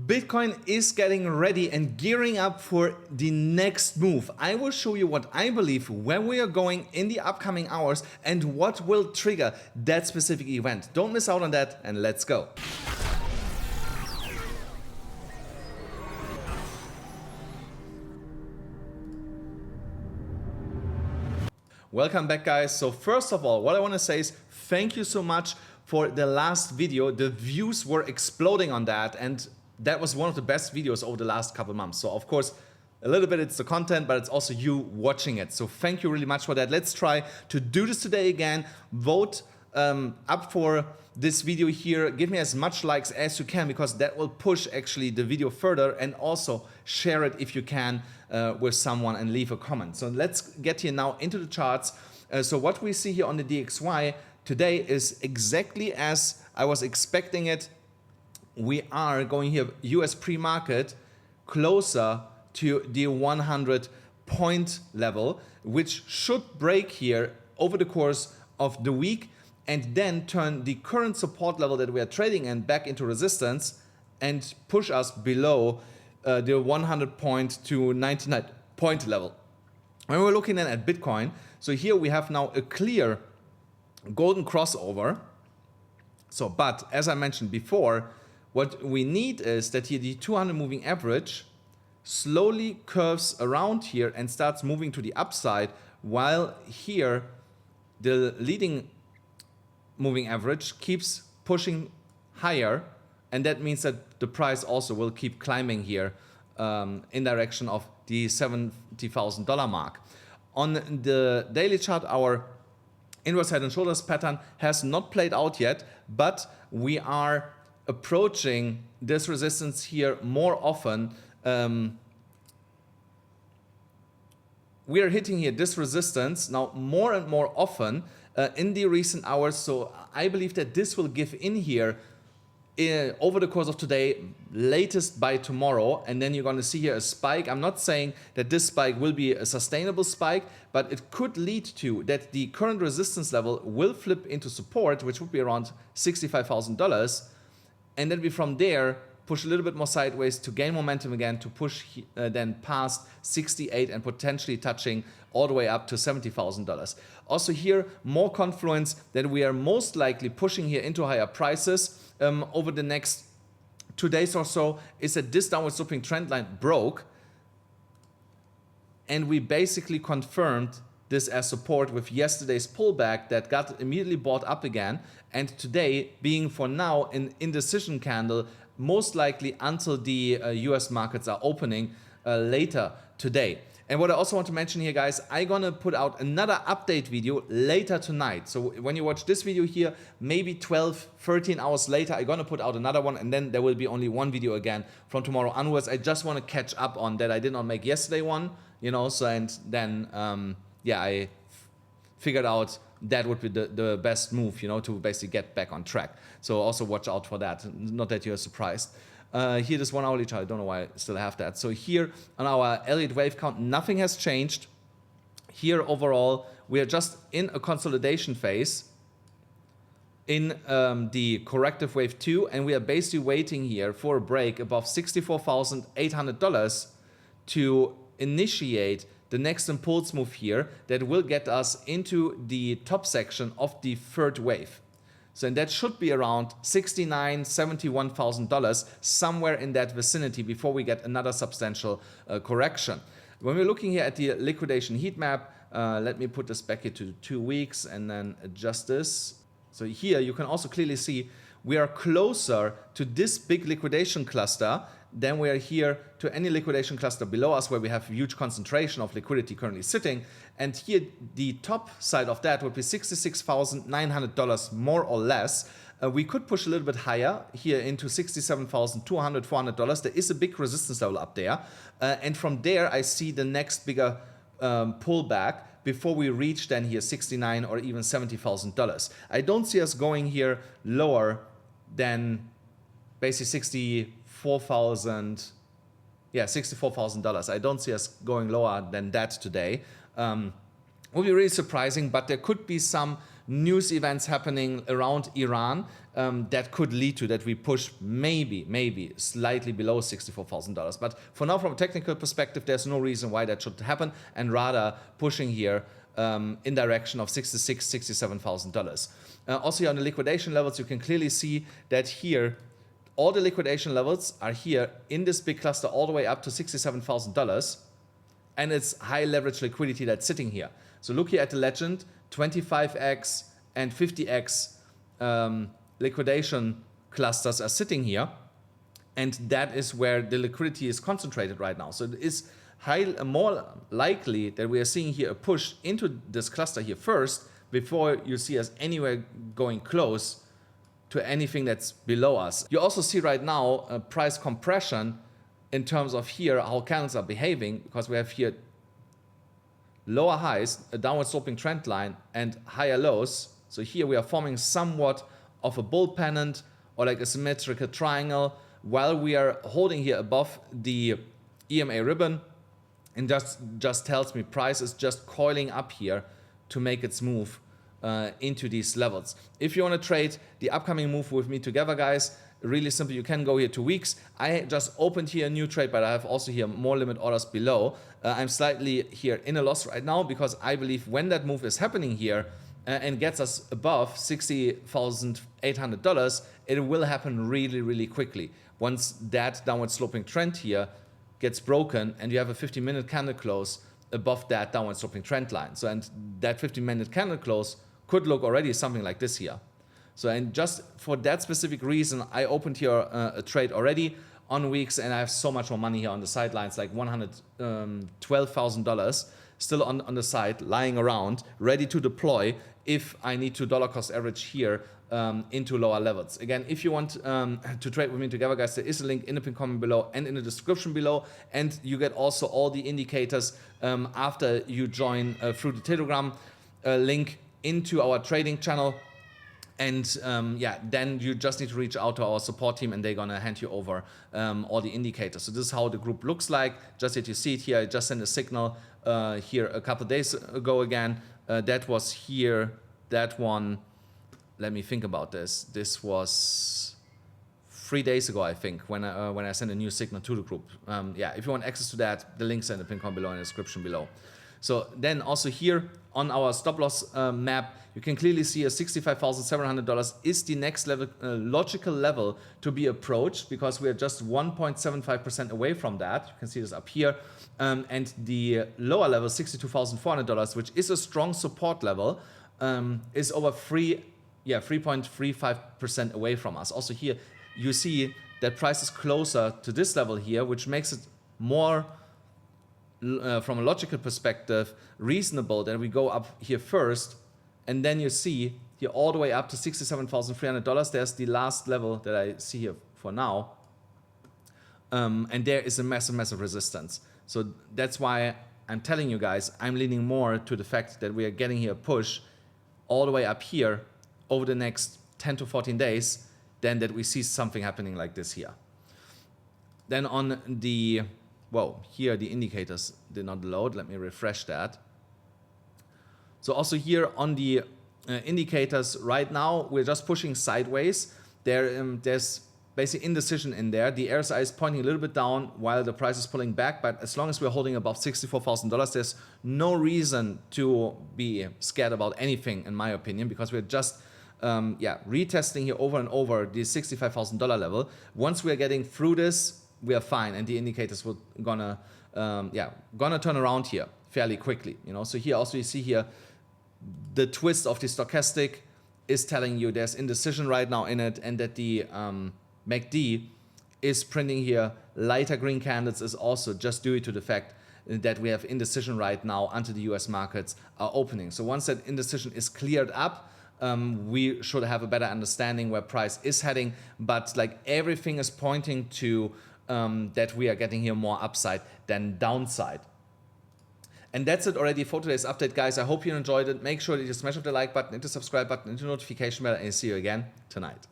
Bitcoin is getting ready and gearing up for the next move. I will show you what I believe where we are going in the upcoming hours and what will trigger that specific event. Don't miss out on that, and let's go. Welcome back, guys. So first of all, what I want to say is thank you so much for the last video. The views were exploding on that, and that was one of the best videos over the last couple months. So of course, a little bit it's the content, but it's also you watching it. So thank you really much for that. Let's try to do this today again. Vote up for this video here. Give me as much likes as you can, because that will push actually the video further, and also share it if you can with someone and leave a comment. So let's get here now into the charts. So what we see here on the DXY today is exactly as I was expecting it. We are going here US pre-market closer to the 100 point level, which should break here over the course of the week and then turn the current support level that we are trading in back into resistance and push us below the 100 point to 99 point level. When we're looking then at Bitcoin, so here we have now a clear golden crossover. So, but as I mentioned before, what we need is that here the 200 moving average slowly curves around here and starts moving to the upside, while here the leading moving average keeps pushing higher, and that means that the price also will keep climbing here in direction of the $70,000 mark. On the daily chart, our inverse head and shoulders pattern has not played out yet, but we are approaching this resistance here more often. We are hitting here this resistance now more and more often in the recent hours. So I believe that this will give in here over the course of today, latest by tomorrow, and then you're going to see here a spike. I'm not saying that this spike will be a sustainable spike, but it could lead to that the current resistance level will flip into support, which would be around $65,000. And then we from there push a little bit more sideways to gain momentum again, to push then past 68 and potentially touching all the way up to $70,000. Also here, more confluence that we are most likely pushing here into higher prices over the next 2 days or so, is that this downward sloping trend line broke, and we basically confirmed this as support with yesterday's pullback that got immediately bought up again, and today being for now an indecision candle, most likely until the US markets are opening later today. And what I also want to mention here, guys, I'm gonna put out another update video later tonight. So when you watch this video here, maybe 12, 13 hours later, I'm gonna put out another one, and then there will be only one video again from tomorrow onwards. I just want to catch up on that I did not make yesterday one, you know, so, and then yeah, I figured out that would be the best move, you know, to basically get back on track. So also watch out for that, not that you're surprised. Here, this 1 hourly chart, I don't know why I still have that. So here on our Elliott wave count, nothing has changed. Here overall, we are just in a consolidation phase in the corrective wave 2, and we are basically waiting here for a break above $64,800 to initiate the next impulse move here that will get us into the top section of the third wave. So, and that should be around $69,000, $71,000, somewhere in that vicinity, before we get another substantial correction. When we're looking here at the liquidation heat map, let me put this back here to 2 weeks and then adjust this. So here you can also clearly see we are closer to this big liquidation cluster than we are here to any liquidation cluster below us, where we have huge concentration of liquidity currently sitting. And here the top side of that would be $66,900 more or less. We could push a little bit higher here into $67,200, $400. There is a big resistance level up there. And from there I see the next bigger pullback before we reach then here $69,000 or even $70,000. I don't see us going here lower than basically $64,000. Yeah, $64,000. I don't see us going lower than that today. Would be really surprising, but there could be some news events happening around Iran that could lead to that we push maybe slightly below $64,000. But for now, from a technical perspective, there's no reason why that should happen, and rather pushing here in direction of $66,000, $67,000. Also here on the liquidation levels, you can clearly see that here all the liquidation levels are here in this big cluster all the way up to $67,000, and it's high leverage liquidity that's sitting here. So look here at the legend, 25x and 50x liquidation clusters are sitting here, and that is where the liquidity is concentrated right now. So it is more likely that we are seeing here a push into this cluster here first before you see us anywhere going close to anything that's below us. You also see right now a price compression in terms of here how candles are behaving, because we have here lower highs, a downward sloping trend line, and higher lows. So here we are forming somewhat of a bull pennant or like a symmetrical triangle while we are holding here above the EMA ribbon, and just tells me price is just coiling up here to make its move into these levels. If you want to trade the upcoming move with me together, guys, really simple. You can go here 2 weeks. I just opened here a new trade, but I have also here more limit orders below. I'm slightly here in a loss right now because I believe when that move is happening here and gets us above $60,800, it will happen really quickly. Once that downward sloping trend here gets broken and you have a 50-minute candle close above that downward sloping trend line. So, and that 50-minute candle close could look already something like this here. So, and just for that specific reason, I opened here a trade already on weeks, and I have so much more money here on the sidelines, like $112,000 still on the side, lying around, ready to deploy if I need to dollar cost average here into lower levels. Again, if you want to trade with me together, guys, there is a link in the pinned comment below and in the description below, and you get also all the indicators after you join through the Telegram link into our trading channel. And yeah, then you just need to reach out to our support team, and they're gonna hand you over all the indicators. So this is how the group looks like. Just that you see it here, I just sent a signal here a couple days ago again. That was here, that one, let me think about this. This was 3 days ago, I think, when I sent a new signal to the group. Yeah, if you want access to that, the links are in the pinned comment below in the description below. So then also here on our stop loss map, you can clearly see a $65,700 is the next level, logical level to be approached, because we are just 1.75% away from that. You can see this up here. And the lower level, $62,400, which is a strong support level, is over 3.35% away from us. Also here, you see that price is closer to this level here, which makes it more from a logical perspective, reasonable that we go up here first, and then you see here all the way up to $67,300. There's the last level that I see here for now, and there is a massive resistance. So that's why I'm telling you guys, I'm leaning more to the fact that we are getting here a push all the way up here over the next 10 to 14 days, than that we see something happening like this here. Then on the whoa, here the indicators did not load. Let me refresh that. So also here on the indicators right now, we're just pushing sideways. There's basically indecision in there. The RSI is pointing a little bit down while the price is pulling back, but as long as we're holding above $64,000, there's no reason to be scared about anything, in my opinion, because we're just retesting here over and over the $65,000 level. Once we're getting through this, we are fine, and the indicators will gonna turn around here fairly quickly. You know, so here also you see here the twist of the stochastic is telling you there's indecision right now in it, and that the MACD is printing here lighter green candles is also just due to the fact that we have indecision right now until the US markets are opening. So once that indecision is cleared up, we should have a better understanding where price is heading, but like everything is pointing to that we are getting here more upside than downside. And that's it already for today's update, guys. I hope you enjoyed it. Make sure that you smash up the like button, hit the subscribe button, hit the notification bell, and I'll see you again tonight.